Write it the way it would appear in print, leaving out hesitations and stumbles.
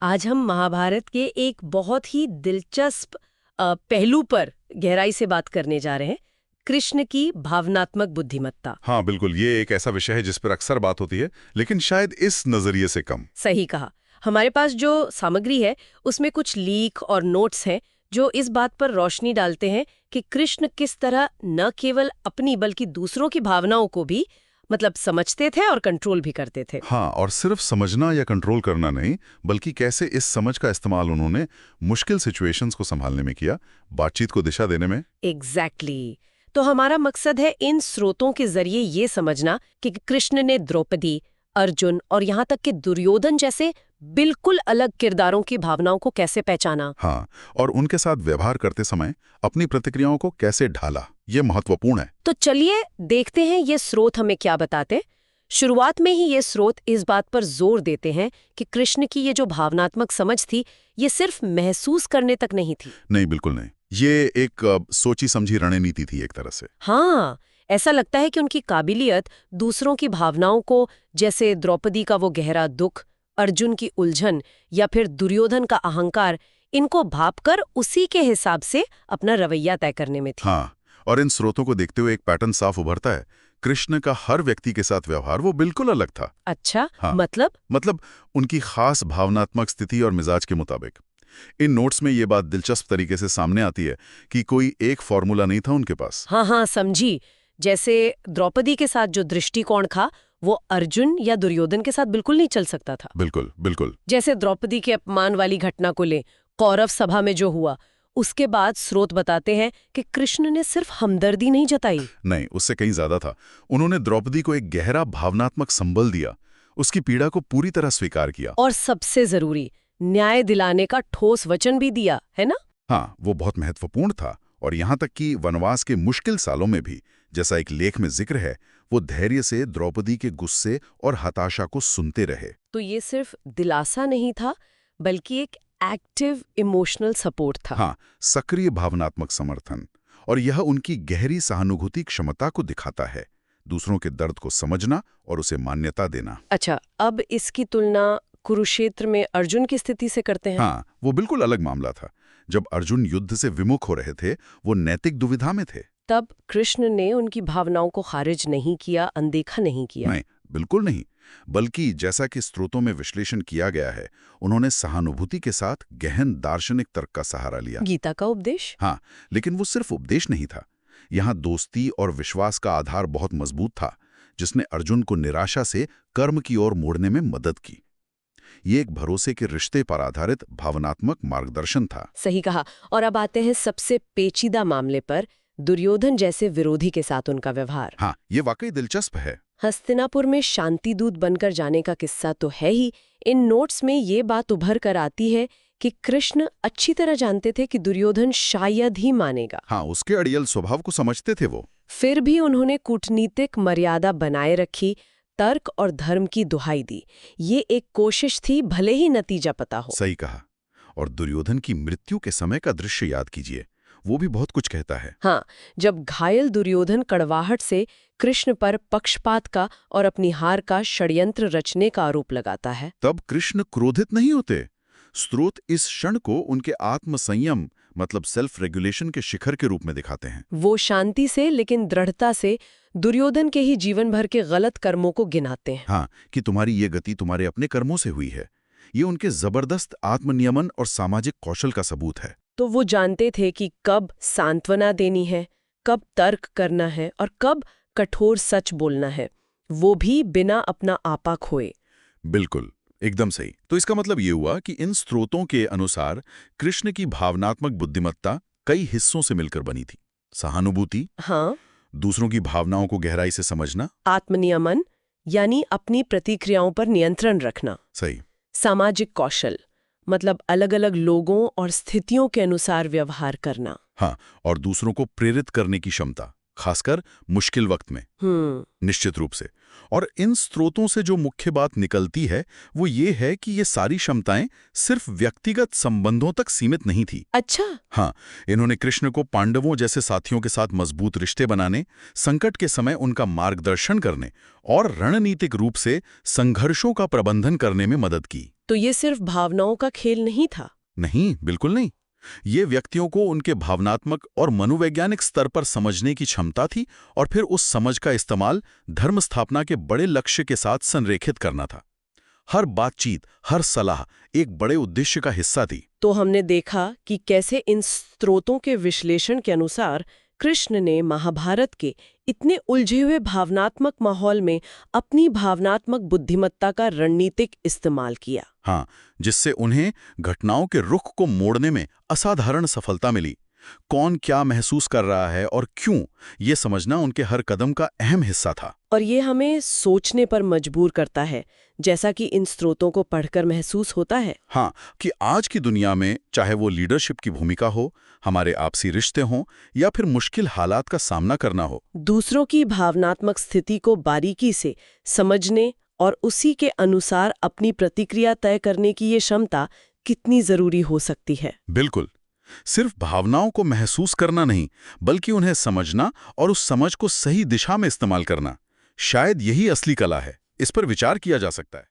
आज हम महाभारत के एक बहुत ही दिलचस्प पहलू पर गहराई से बात करने जा रहे हैं। कृष्ण की भावनात्मक बुद्धिमत्ता। हाँ बिल्कुल, ये एक ऐसा विषय है जिस पर अक्सर बात होती है, लेकिन शायद इस नजरिए से कम। सही कहा। हमारे पास जो सामग्री है उसमें कुछ लीक और नोट्स हैं जो इस बात पर रोशनी डालते हैं कि कृष्ण किस तरह न केवल अपनी बल्कि दूसरों की भावनाओं को भी समझते थे और कंट्रोल भी करते थे। हाँ, और सिर्फ समझना या कंट्रोल करना नहीं, बल्कि कैसे इस समझ का इस्तेमाल उन्होंने मुश्किल सिचुएशंस को संभालने में किया, बातचीत को दिशा देने में। एग्जैक्टली तो हमारा मकसद है इन स्रोतों के जरिए ये समझना कि कृष्ण ने द्रौपदी, अर्जुन और यहाँ तक कि दुर्योधन जैसे बिल्कुल अलग किरदारों की भावनाओं को कैसे पहचाना। हाँ, और उनके साथ व्यवहार करते समय अपनी प्रतिक्रियाओं को कैसे ढाला, ये महत्वपूर्ण है। तो चलिए देखते हैं ये स्रोत हमें क्या बताते। शुरुआत में ही ये स्रोत इस बात पर जोर देते हैं कि कृष्ण की ये जो भावनात्मक समझ थी ये सिर्फ महसूस करने तक नहीं थी। नहीं, बिल्कुल नहीं। ये एक सोची समझी रणनीति थी एक तरह से। हाँ, ऐसा लगता है कि उनकी काबिलियत दूसरों की भावनाओं को, जैसे द्रौपदी का वो गहरा दुख, अर्जुन की उलझन या फिर दुर्योधन का अहंकार, इनको भांपकर उसी के हिसाब से अपना रवैया तय करने में थी। हाँ, और इन स्रोतों को देखते हुए एक पैटर्न साफ उभरता है। कृष्ण का हर व्यक्ति के साथ व्यवहार वो बिल्कुल अलग था। अच्छा, हाँ, मतलब उनकी खास भावनात्मक स्थिति और मिजाज के मुताबिक। इन नोट्स में ये बात दिलचस्प तरीके से सामने आती है कि कोई एक फॉर्मूला नहीं था उनके पास। हाँ, समझी। जैसे द्रौपदी के साथ जो दृष्टिकोण था वो अर्जुन या दुर्योधन के साथ बिल्कुल नहीं चल सकता था। बिल्कुल बिल्कुल। जैसे द्रौपदी के अपमान वाली घटना को ले, कौरव सभा में जो हुआ, उसके बाद स्रोत बताते हैं कि कृष्ण ने सिर्फ हमदर्दी नहीं जताई। नहीं, उससे कहीं ज्यादा था। उन्होंने द्रौपदी को एक गहरा भावनात्मक संबल दिया, उसकी पीड़ा को पूरी तरह स्वीकार किया, और सबसे जरूरी, न्याय दिलाने का ठोस वचन भी दिया, है ना? हाँ, वो बहुत महत्वपूर्ण था। और यहाँ तक कि वनवास के मुश्किल सालों में भी, जैसा एक लेख में जिक्र है, वो धैर्य से द्रौपदी के गुस्से और हताशा को सुनते रहे। तो ये सिर्फ दिलासा नहीं था, बल्कि एक एक्टिव इमोशनल सपोर्ट था। हाँ, सक्रिय भावनात्मक समर्थन। और यह उनकी गहरी सहानुभूति क्षमता को दिखाता है, दूसरों के दर्द को समझना और उसे मान्यता देना। अच्छा, अब इसकी तुलना कुरुक्षेत्र में अर्जुन की स्थिति से करते हैं। हाँ, वो बिल्कुल अलग मामला था। जब अर्जुन युद्ध से विमुख हो रहे थे, वो नैतिक दुविधा में थे। तब कृष्ण ने उनकी भावनाओं को खारिज नहीं किया, अनदेखा नहीं किया। नहीं, बिल्कुल नहीं। बल्कि जैसा कि स्रोतों में विश्लेषण किया गया है, उन्होंने सहानुभूति के साथ गहन दार्शनिक तर्क का सहारा लिया। गीता का उपदेश। हाँ, लेकिन वो सिर्फ उपदेश नहीं था। यहाँ दोस्ती और विश्वास का आधार बहुत मजबूत था, जिसने अर्जुन को निराशा से कर्म की ओर मोड़ने में मदद की। ये एक भरोसे के रिश्ते पर आधारित भावनात्मक मार्गदर्शन था। सही कहा। और अब आते हैं सबसे पेचीदा मामले पर, दुर्योधन जैसे विरोधी के साथ उनका व्यवहार। हाँ, ये वाकई दिलचस्प है। हस्तिनापुर में शांति दूत बनकर जाने का किस्सा तो है ही, इन नोट्स में ये बात उभर कर आती है कि कृष्ण अच्छी तरह जानते थे कि दुर्योधन शायद ही मानेगा। हाँ, उसके अड़ियल स्वभाव को समझते थे वो। फिर भी उन्होंने कूटनीतिक मर्यादा बनाए रखी, तर्क और धर्म की दुहाई दी। ये एक कोशिश थी, भले ही नतीजा पता हो। सही कहा। और दुर्योधन की मृत्यु के समय का दृश्य याद कीजिए, वो भी बहुत कुछ कहता है। हाँ, जब घायल दुर्योधन कड़वाहट से कृष्ण पर पक्षपात का और अपनी हार का षड्यंत्र रचने का आरोप लगाता है, तब कृष्ण क्रोधित नहीं होते। स्रोत इस क्षण को उनके आत्मसंयम सेल्फ रेगुलेशन के शिखर के रूप में दिखाते हैं। वो शांति से लेकिन दृढ़ता से दुर्योधन के ही जीवन भर के गलत कर्मों को गिनाते हैं। हाँ, कि तुम्हारी ये गति तुम्हारे अपने कर्मों से हुई है। ये उनके जबरदस्त आत्मनियमन और सामाजिक कौशल का सबूत है। तो वो जानते थे कि कब सांत्वना देनी है, कब तर्क करना है और कब कठोर सच बोलना है, वो भी बिना अपना आपा खोए। बिल्कुल, एकदम सही। तो इसका मतलब ये हुआ कि इन स्रोतों के अनुसार कृष्ण की भावनात्मक बुद्धिमत्ता कई हिस्सों से मिलकर बनी थी। सहानुभूति, हाँ, दूसरों की भावनाओं को गहराई से समझना, आत्मनियमन यानी अपनी प्रतिक्रियाओं पर नियंत्रण रखना, सही, सामाजिक कौशल अलग अलग लोगों और स्थितियों के अनुसार व्यवहार करना, हाँ, और दूसरों को प्रेरित करने की क्षमता, खासकर मुश्किल वक्त में। निश्चित रूप से। और इन स्रोतों से जो मुख्य बात निकलती है वो ये है कि ये सारी क्षमताएं सिर्फ व्यक्तिगत संबंधों तक सीमित नहीं थी। अच्छा, हाँ, इन्होंने कृष्ण को पांडवों जैसे साथियों के साथ मजबूत रिश्ते बनाने, संकट के समय उनका मार्गदर्शन करने और रणनीतिक रूप से संघर्षों का प्रबंधन करने में मदद की। तो ये सिर्फ भावनाओं का खेल नहीं था। नहीं, बिल्कुल नहीं। ये व्यक्तियों को उनके भावनात्मक और मनोवैज्ञानिक स्तर पर समझने की क्षमता थी और फिर उस समझ का इस्तेमाल धर्म स्थापना के बड़े लक्ष्य के साथ संरेखित करना था। हर बातचीत, हर सलाह एक बड़े उद्देश्य का हिस्सा थी। तो हमने देखा कि कैसे इन स्रोतों के विश्लेषण के अनुसार कृष्ण ने महाभारत के इतने उलझे हुए भावनात्मक माहौल में अपनी भावनात्मक बुद्धिमत्ता का रणनीतिक इस्तेमाल किया। हाँ, जिससे उन्हें घटनाओं के रुख को मोड़ने में असाधारण सफलता मिली। कौन क्या महसूस कर रहा है और क्यों, ये समझना उनके हर कदम का अहम हिस्सा था। और ये हमें सोचने पर मजबूर करता है, जैसा कि इन स्रोतों को पढ़कर महसूस होता है। हाँ, कि आज की दुनिया में चाहे वो लीडरशिप की भूमिका हो, हमारे आपसी रिश्ते हों या फिर मुश्किल हालात का सामना करना हो, दूसरों की भावनात्मक स्थिति को बारीकी से समझने और उसी के अनुसार अपनी प्रतिक्रिया तय करने की ये क्षमता कितनी जरूरी हो सकती है। बिल्कुल। सिर्फ भावनाओं को महसूस करना नहीं, बल्कि उन्हें समझना और उस समझ को सही दिशा में इस्तेमाल करना, शायद यही असली कला है। इस पर विचार किया जा सकता है।